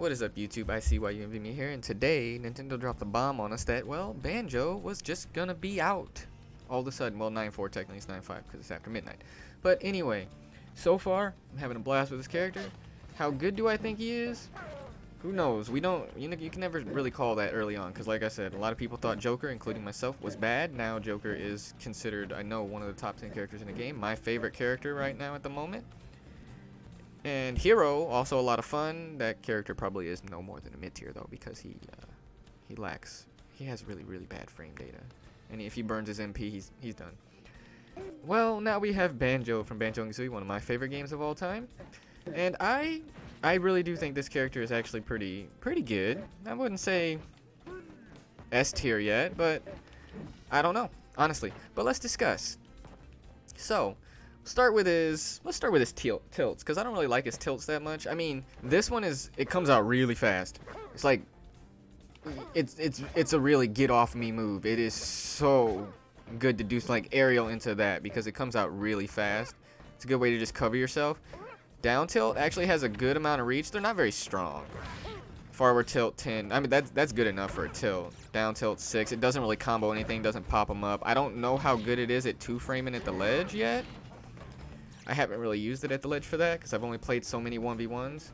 What is up, YouTube? I see why you envy me here, and today Nintendo dropped the bomb on us that, well, Banjo was just gonna be out all of a sudden. Well, 9-4 technically, it's 9-5 because it's after midnight. But anyway, so far I'm having a blast with this character. How good do I think he is? Who knows? We don't. You can never really call that early on, because like I said, a lot of people thought Joker, including myself, was bad. Now Joker is considered, I know, one of the top 10 characters in the game. My favorite character right now at the moment. And Hero, also a lot of fun. That character probably is no more than a mid-tier though, because he has really bad frame data, and if he burns his MP, he's done. Well, now we have Banjo from Banjo Kazooie, one of my favorite games of all time, and I really do think this character is actually pretty good. I wouldn't say S tier yet, but I don't know, honestly. But let's discuss. So. Let's start with his tilts, because I don't really like his tilts that much. I mean, this one it comes out really fast. It's like it's a really get off me move. It is so good to do like aerial into that because it comes out really fast. It's a good way to just cover yourself. Down tilt actually has a good amount of reach. They're not very strong. Forward tilt 10. I mean, that's good enough for a tilt. Down tilt 6. It doesn't really combo anything. Doesn't pop them up. I don't know how good it is at 2-framing at the ledge yet. I haven't really used it at the ledge for that because I've only played so many 1v1s.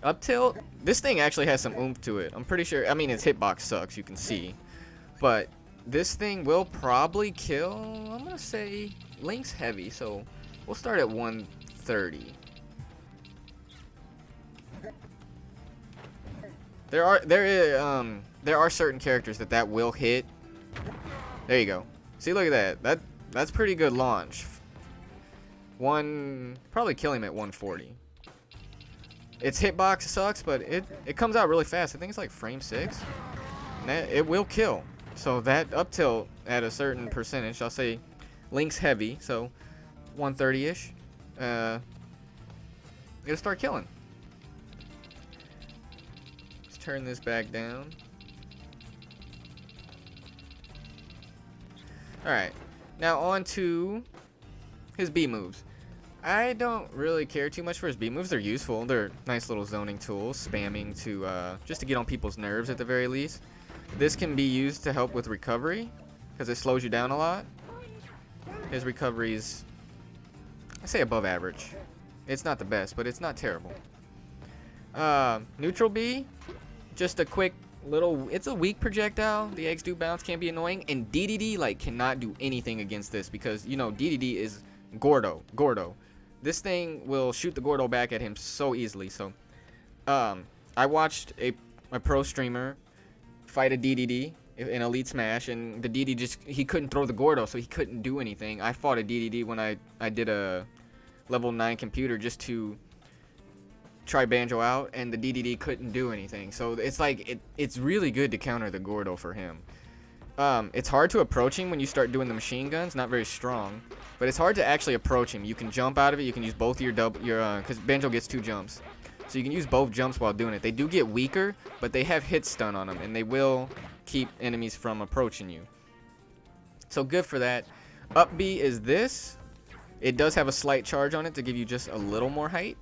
Up tilt, this thing actually has some oomph to it. I'm pretty sure. I mean, its hitbox sucks, you can see, but this thing will probably kill. I'm gonna say Link's heavy, so we'll start at 130. There are certain characters that will hit. There you go. See, look at that. That's pretty good launch. Probably kill him at 140. Its hitbox sucks, but it comes out really fast. I think it's like frame 6. And it will kill. So that up tilt at a certain percentage, I'll say Link's heavy, so 130-ish. It'll start killing. Let's turn this back down. Alright. Now on to his B moves. I don't really care too much for his B moves. They're useful. They're nice little zoning tools, spamming to just to get on people's nerves at the very least. This can be used to help with recovery because it slows you down a lot. His recovery's, I say, above average. It's not the best, but it's not terrible. Neutral B, just a quick little, it's a weak projectile. The eggs do bounce, can be annoying, and DDD like cannot do anything against this because, you know, DDD is Gordo. This thing will shoot the Gordo back at him so easily. So I watched a pro streamer fight a DDD in Elite Smash, and the DDD he couldn't throw the Gordo, so he couldn't do anything. I fought a DDD when I did a level 9 computer just to try Banjo out, and the DDD couldn't do anything. So it's like it's really good to counter the Gordo for him. It's hard to approach him when you start doing the machine guns. Not very strong, but it's hard to actually approach him. You can jump out of it. You can use both your because Banjo gets 2 jumps, so you can use both jumps while doing it. They do get weaker, but they have hit stun on them, and they will keep enemies from approaching you. So good for that. Up B is this. It does have a slight charge on it to give you just a little more height.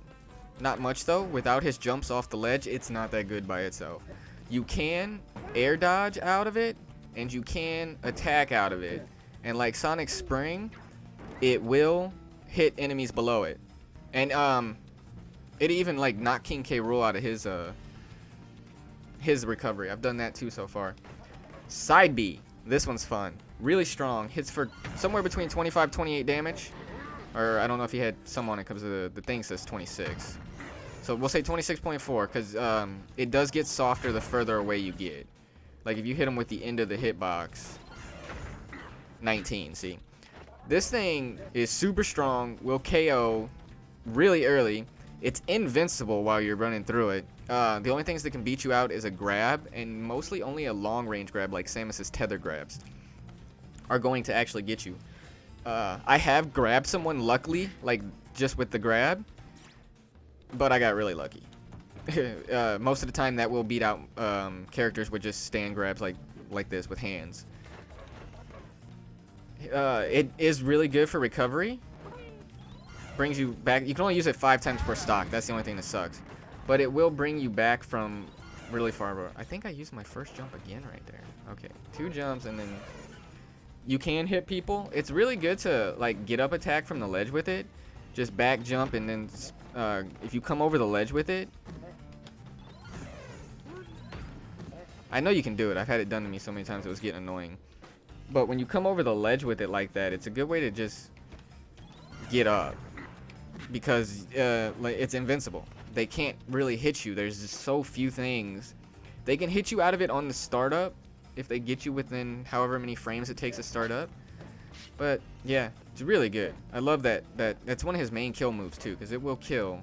Not much though. Without his jumps off the ledge, it's not that good by itself. You can air dodge out of it, and you can attack out of it. And like Sonic Spring, it will hit enemies below it. And it even like knocked King K. Rool out of his recovery. I've done that too so far. Side B. This one's fun. Really strong. Hits for somewhere between 25-28 damage. Or I don't know if he had some on it because the thing says 26. So we'll say 26.4 because it does get softer the further away you get. Like if you hit him with the end of the hitbox, 19, see? This thing is super strong, will KO really early. It's invincible while you're running through it. The only things that can beat you out is a grab, and mostly only a long range grab like Samus's tether grabs are going to actually get you. I have grabbed someone luckily, like just with the grab, but I got really lucky. Most of the time that will beat out characters with just stand grabs like this with hands. It is really good for recovery. brings you back. You can only use it 5 times per stock. That's the only thing that sucks. but it will bring you back from really far. I think I used my first jump again right there. Okay, 2 jumps, and then you can hit people. It's really good to like get up attack from the ledge with it. Just back jump, and then if you come over the ledge with it, I know you can do it. I've had it done to me so many times it was getting annoying. But when you come over the ledge with it like that, it's a good way to just get up, because like, it's invincible. They can't really hit you. There's just so few things. They can hit you out of it on the startup if they get you within however many frames it takes to start up. But yeah, it's really good. I love that. That's one of his main kill moves too, because it will kill.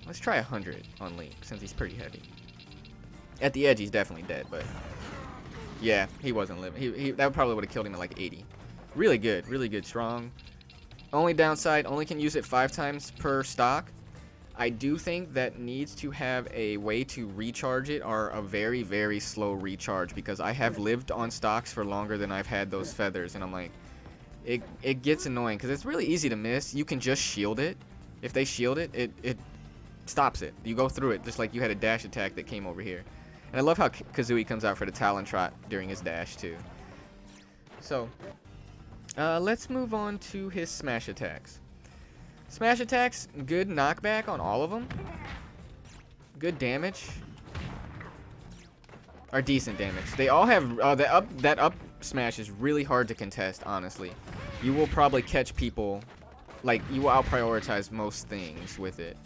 Let's try 100 on Link since he's pretty heavy. At the edge, he's definitely dead, but yeah, he wasn't living. That probably would have killed him at like 80. Really good, strong. Only downside, only can use it 5 times per stock. I do think that needs to have a way to recharge it, or a very, very slow recharge, because I have lived on stocks for longer than I've had those feathers, and I'm like, it gets annoying because it's really easy to miss. You can just shield it. If they shield it, it stops it. You go through it just like you had a dash attack that came over here. And I love how Kazooie comes out for the Talon Trot during his dash too. So let's move on to his smash attacks. Smash attacks, good knockback on all of them. Good damage. Or decent damage. They all have that up smash is really hard to contest, honestly. You will probably catch people, like you will out prioritize most things with it.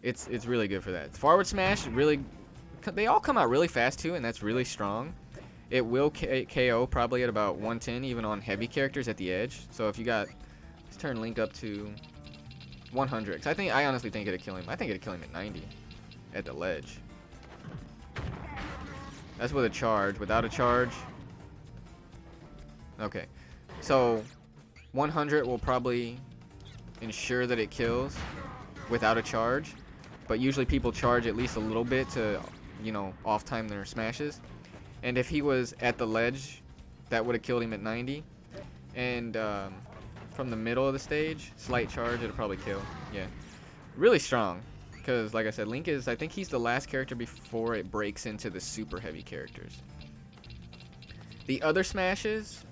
It's really good for that. Forward smash, really, they all come out really fast too, and that's really strong. It will KO probably at about 110 even on heavy characters at the edge. So if you got, let's turn Link up to 100, cause I honestly think it'd kill him. I think it'd kill him at 90 at the ledge. That's with a charge. Without a charge, okay. So 100 will probably ensure that it kills without a charge, but usually people charge at least a little bit to, you know, off time their smashes. And if he was at the ledge, that would have killed him at 90. And from the middle of the stage, slight charge, it'll probably kill. Yeah, really strong. Because, like I said, Link is, I think he's the last character before it breaks into the super heavy characters. The other smashes,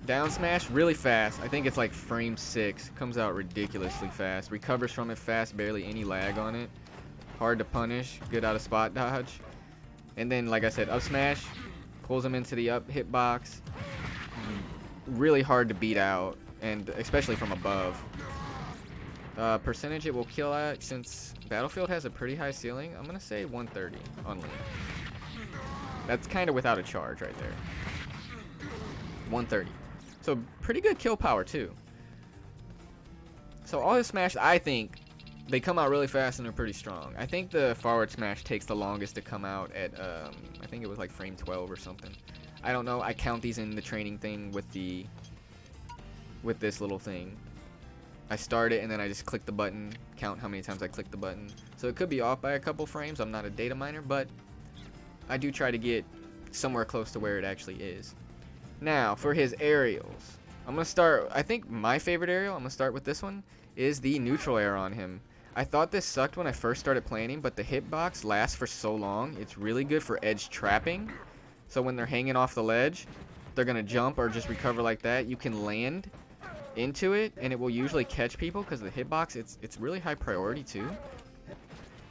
down smash, really fast. I think it's like frame 6. Comes out ridiculously fast. Recovers from it fast, barely any lag on it. Hard to punish, good out of spot dodge. And then, like I said, up smash, pulls him into the up hitbox. Really hard to beat out, and especially from above. Percentage it will kill at, since Battlefield has a pretty high ceiling, I'm gonna say 130 on Link. That's kind of without a charge right there. 130. So pretty good kill power too. So all his smash, I think, they come out really fast and they're pretty strong. I think the forward smash takes the longest to come out at, I think it was like frame 12 or something. I don't know. I count these in the training thing with this little thing. I start it and then I just click the button, count how many times I click the button. So it could be off by a couple frames. I'm not a data miner, but I do try to get somewhere close to where it actually is. Now, for his aerials, I'm going to start, I think my favorite aerial, I'm going to start with this one, is the neutral air on him. I thought this sucked when I first started playing him, but the hitbox lasts for so long. It's really good for edge trapping. So when they're hanging off the ledge, they're going to jump or just recover like that. You can land into it, and it will usually catch people because of the hitbox. It's really high priority too.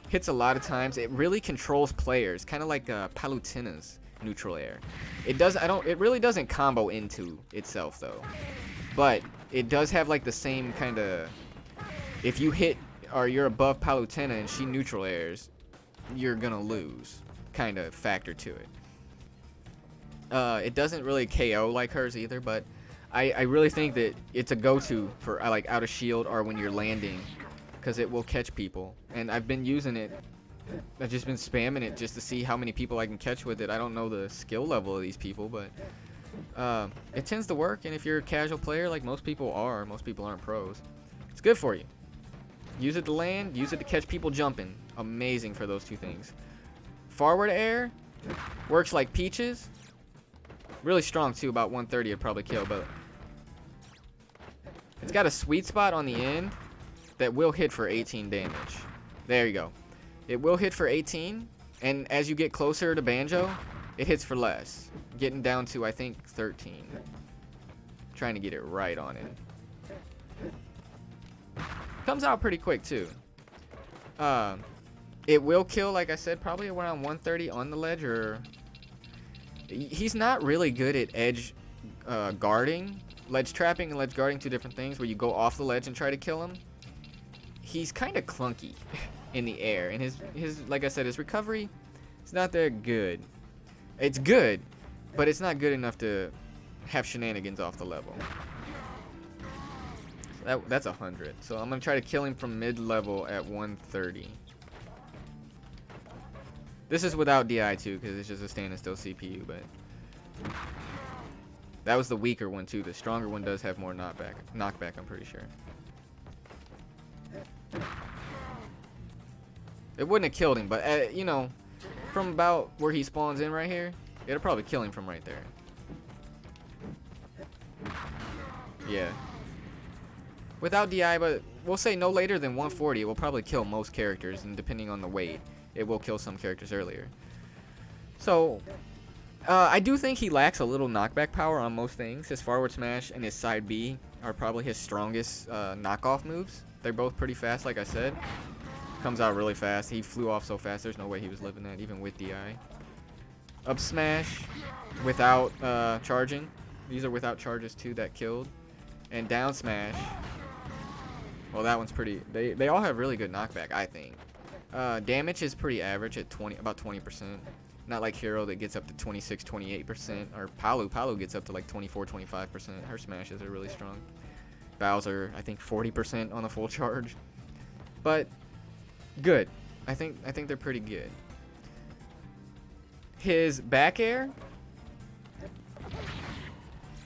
Hits a lot of times. It really controls players, kind of like Palutena's neutral air. It really doesn't combo into itself though, but it does have like the same kind of, if you hit or you're above Palutena and she neutral airs, you're gonna lose kind of factor to it. It doesn't really KO like hers either, but I really think that it's a go-to for like out of shield or when you're landing, because it will catch people. And I've been using it. I've just been spamming it just to see how many people I can catch with it. I don't know the skill level of these people, but it tends to work. And if you're a casual player, like most people are, most people aren't pros, it's good for you. Use it to land, use it to catch people jumping. Amazing for those two things. Forward air works like peaches. Really strong too, about 130 it'd probably kill, but it's got a sweet spot on the end that will hit for 18 damage. There you go. It will hit for 18, and as you get closer to Banjo, it hits for less, getting down to, I think, 13. Trying to get it right on it. Comes out pretty quick, too. It will kill, like I said, probably around 130 on the ledge, or... He's not really good at edge guarding. Ledge trapping and ledge guarding, two different things, where you go off the ledge and try to kill him. He's kind of clunky in the air, and his like I said, his recovery is not that good. It's good, but it's not good enough to have shenanigans off the level. So that's 100. So I'm gonna try to kill him from mid-level at 130. This is without DI too, because it's just a standing still CPU, but that was the weaker one too. The stronger one does have more knockback, I'm pretty sure. It wouldn't have killed him, but you know, from about where he spawns in right here, it'll probably kill him from right there. Yeah. Without DI, but we'll say no later than 140, it will probably kill most characters, and depending on the weight, it will kill some characters earlier. So, I do think he lacks a little knockback power on most things. His forward smash and his side B are probably his strongest knockoff moves. They're both pretty fast, like I said. Comes out really fast. He flew off so fast, there's no way he was living that, even with DI. Up smash without charging. These are without charges too that killed. And down smash. Well, that one's pretty... They all have really good knockback, I think. Damage is pretty average at about 20%. Not like Hero that gets up to 26, 28%. Or Palu gets up to like 24, 25%. Her smashes are really strong. Bowser, I think 40% on a full charge. But good. I think they're pretty good. His back air,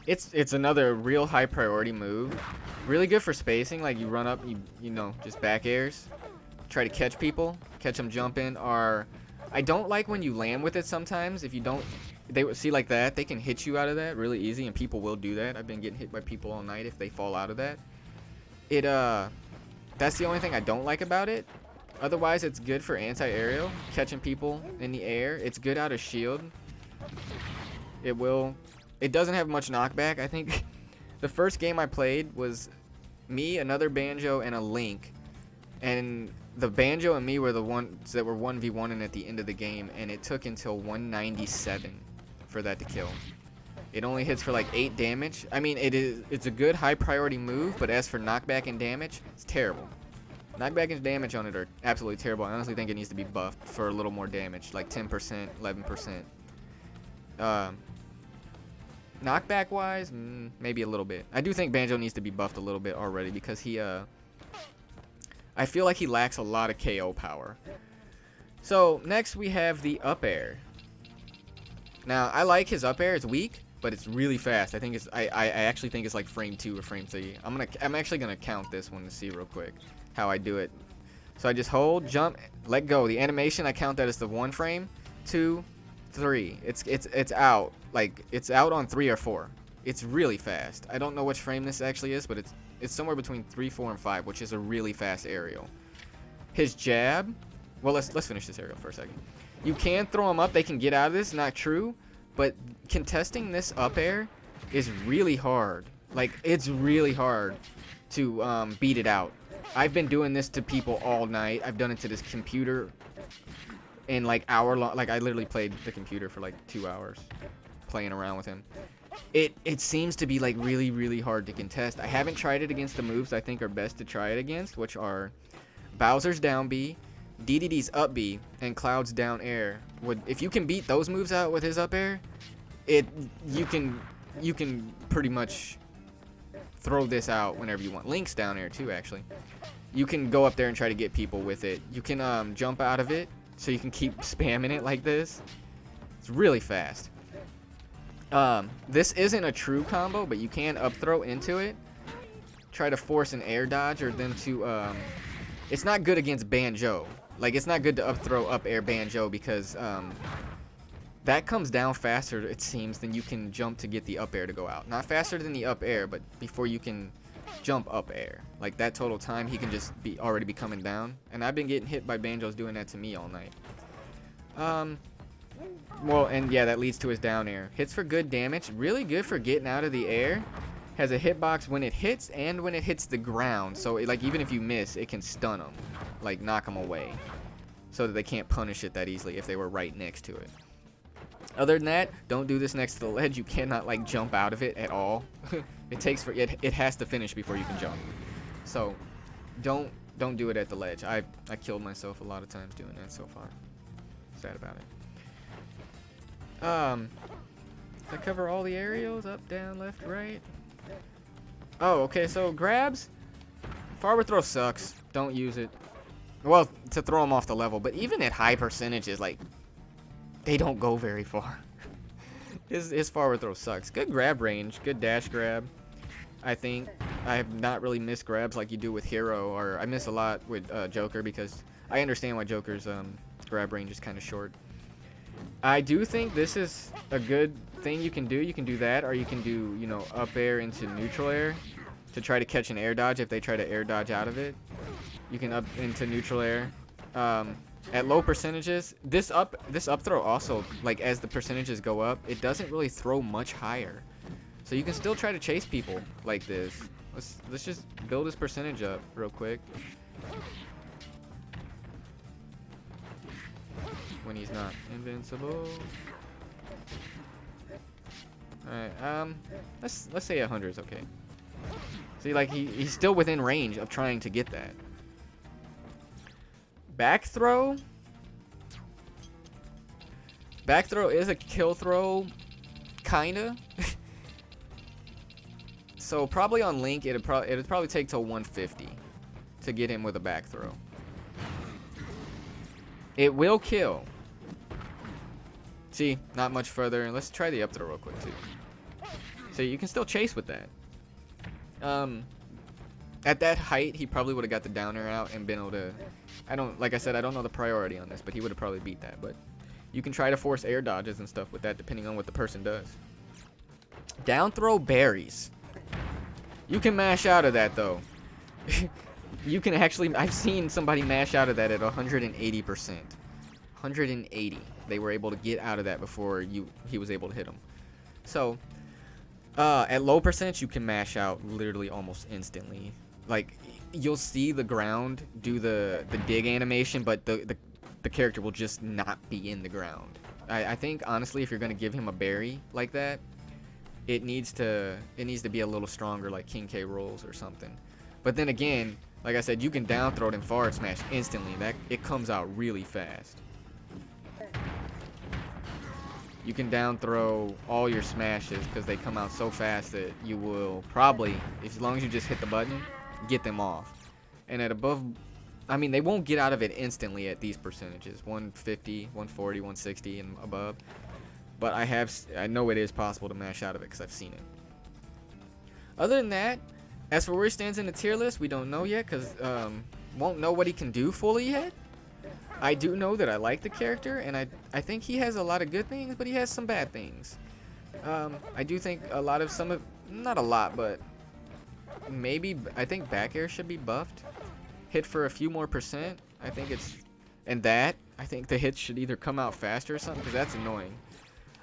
it's another real high priority move. Really good for spacing, like you run up, you know, just back airs. Try to catch people, catch them jumping, or I don't like when you land with it sometimes. If you don't, they see like that, they can hit you out of that really easy, and people will do that. I've been getting hit by people all night if they fall out of that. That's the only thing I don't like about it. Otherwise, it's good for anti-aerial, catching people in the air. It's good out of shield. It doesn't have much knockback. I think the first game I played was me, another Banjo, and a Link. And the Banjo and me were the ones that were 1v1ing at the end of the game, and it took until 197 for that to kill. It only hits for like 8 damage. I mean, it's a good high priority move, but as for knockback and damage, it's terrible. Knockback and damage on it are absolutely terrible. I honestly think it needs to be buffed for a little more damage, like 10%, 11%. Knockback wise, maybe a little bit. I do think Banjo needs to be buffed a little bit already, because I feel like he lacks a lot of KO power. So next we have the up air. Now I like his up air. It's weak, but it's really fast. I actually think it's like frame 2 or frame 3. I'm actually gonna count this one to see real quick how I do it. So I just hold, jump, let go. The animation, I count that as the 1 frame, 2, 3. It's out. Like, it's out on 3 or 4. It's really fast. I don't know which frame this actually is, but it's somewhere between 3, 4, and 5, which is a really fast aerial. His jab, well, let's finish this aerial for a second. You can throw them up, they can get out of this, not true, but contesting this up air is really hard. Like, it's really hard to beat it out. I've been doing this to people all night. I've done it to this computer in like hour long. Like, I literally played the computer for like 2 hours playing around with him. It seems to be like really, really hard to contest. I haven't tried it against the moves I think are best to try it against, which are Bowser's down B, DDD's up B, and Cloud's down air. If you can beat those moves out with his up air, you can pretty much throw this out whenever you want. Link's down air too, actually. You can go up there and try to get people with it. You can jump out of it, so you can keep spamming it like this. It's really fast. This isn't a true combo, but you can up throw into it. Try to force an air dodge, or then to it's not good against Banjo. Like, it's not good to up throw up air Banjo, because that comes down faster, it seems, than you can jump to get the up air to go out. Not faster than the up air, but before you can jump up air. Like that total time, he can just already be coming down. And I've been getting hit by Banjos doing that to me all night. Well, and yeah, that leads to his down air. Hits for good damage. Really good for getting out of the air. Has a hitbox when it hits and when it hits the ground. So, like, even if you miss, it can stun them. Like, knock them away. So that they can't punish it that easily if they were right next to it. Other than that, don't do this next to the ledge. You cannot, like, jump out of it at all. It has to finish before you can jump. So, don't do it at the ledge. I killed myself a lot of times doing that so far. Sad about it. Did I cover all the aerials? Up, down, left, right? Oh, okay, so grabs. Forward throw sucks. Don't use it. Well, to throw them off the level, but even at high percentages, like, they don't go very far. His forward throw sucks. Good grab range, good dash grab. I think I have not really missed grabs like you do with Hero, or I miss a lot with Joker because I understand why Joker's grab range is kind of short. I do think this is a good thing you can do. You can do that, or you can do, you know, up air into neutral air to try to catch an air dodge if they try to air dodge out of it. You can up into neutral air. At low percentages, this up throw also, like, as the percentages go up, it doesn't really throw much higher. So you can still try to chase people like this. Let's just build his percentage up real quick. When he's not invincible. Alright, let's say 100 is okay. See, like, he's still within range of trying to get that. Back throw. Back throw is a kill throw, kinda. So probably on Link, it'd probably take till 150 to get him with a back throw. It will kill. See, not much further. Let's try the up throw real quick too. So you can still chase with that. At that height, he probably would have got the downer out and been able to. Like I said, I don't know the priority on this, but he would have probably beat that. But you can try to force air dodges and stuff with that, depending on what the person does. Down throw berries. You can mash out of that though. You can actually. I've seen somebody mash out of that at 180%. 180. They were able to get out of that before he was able to hit them. So at low percentage, you can mash out literally almost instantly. Like, you'll see the ground do the dig animation, but the character will just not be in the ground. I think honestly, if you're gonna give him a berry like that, it needs to be a little stronger, like King K rolls or something. But then again, like I said, you can down throw it and forward smash instantly. It comes out really fast. You can down throw all your smashes because they come out so fast that you will probably, as long as you just hit the button, get them off. And at above, I mean, they won't get out of it instantly at these percentages, 150, 140, 160 and above. But I know it is possible to mash out of it because I've seen it. Other than that, as for where he stands in the tier list, we don't know yet because won't know what he can do fully yet. I do know that I like the character, and I think he has a lot of good things, but he has some bad things. I do think not a lot, but maybe, I think back air should be buffed. Hit for a few more percent. I think I think the hits should either come out faster or something, because that's annoying.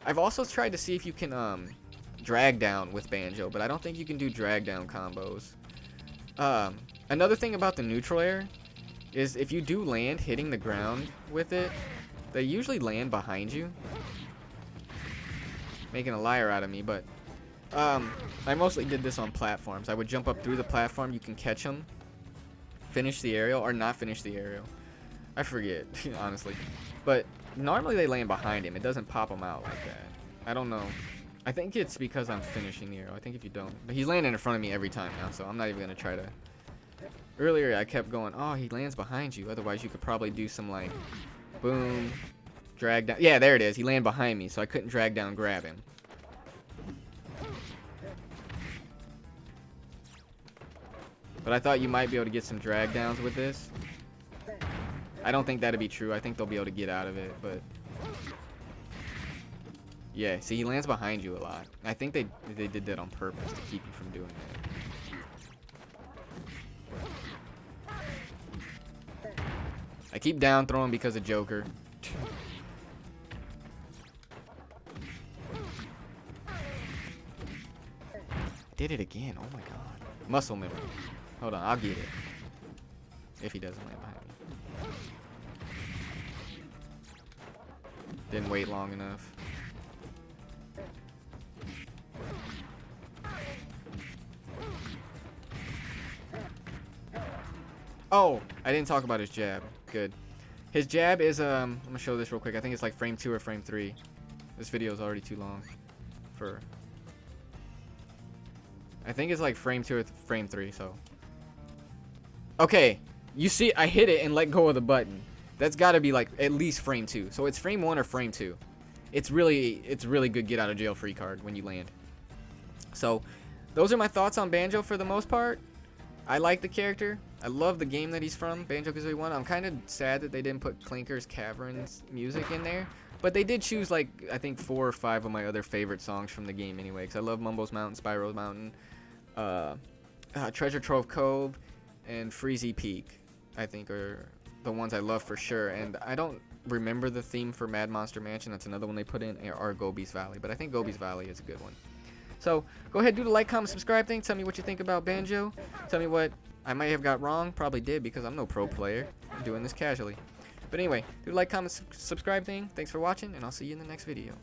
I've also tried to see if you can drag down with Banjo, but I don't think you can do drag down combos. Another thing about the neutral air is if you do land hitting the ground with it, they usually land behind you. Making a liar out of me, but I mostly did this on platforms. I would jump up through the platform, you can catch them, finish the aerial, or not finish the aerial. I forget, honestly. But normally they land behind him. It doesn't pop him out like that. I don't know. I think it's because I'm finishing the aerial. I think if you don't. But he's landing in front of me every time now, so I'm not even going to try to. Earlier I kept going, oh, he lands behind you. Otherwise you could probably do some, like, boom, drag down. Yeah, there it is. He landed behind me, so I couldn't drag down grab him. But I thought you might be able to get some drag downs with this. I don't think that'd be true. I think they'll be able to get out of it, but yeah, see, he lands behind you a lot. I think they did that on purpose to keep you from doing that. keep down throwing because of Joker. Did it again. Oh my god. Muscle memory. Hold on, I'll get it. If he doesn't land behind me. Didn't wait long enough. Oh, I didn't talk about his jab. Good. His jab is, I'm gonna show this real quick. I think it's like frame 2 or frame 3. This video is already too long for... I think it's like frame 2 or frame 3, so... Okay, you see, I hit it and let go of the button. That's gotta be like at least frame 2. So it's frame 1 or frame 2. It's really good get out of jail free card when you land. So, those are my thoughts on Banjo for the most part. I like the character. I love the game that he's from, Banjo Kazooie 1. I'm kind of sad that they didn't put Clinker's Caverns music in there. But they did choose, like, I think 4 or 5 of my other favorite songs from the game anyway. Because I love Mumbo's Mountain, Spyro's Mountain, Treasure Trove Cove, and Freezy Peak, I think, are the ones I love for sure. And I don't remember the theme for Mad Monster Mansion. That's another one they put in, or Gobi's Valley. But I think Gobi's Valley is a good one. So, go ahead, do the like, comment, subscribe thing. Tell me what you think about Banjo. Tell me what I might have got wrong. Probably did, because I'm no pro player. I'm doing this casually. But anyway, do the like, comment, subscribe thing. Thanks for watching, and I'll see you in the next video.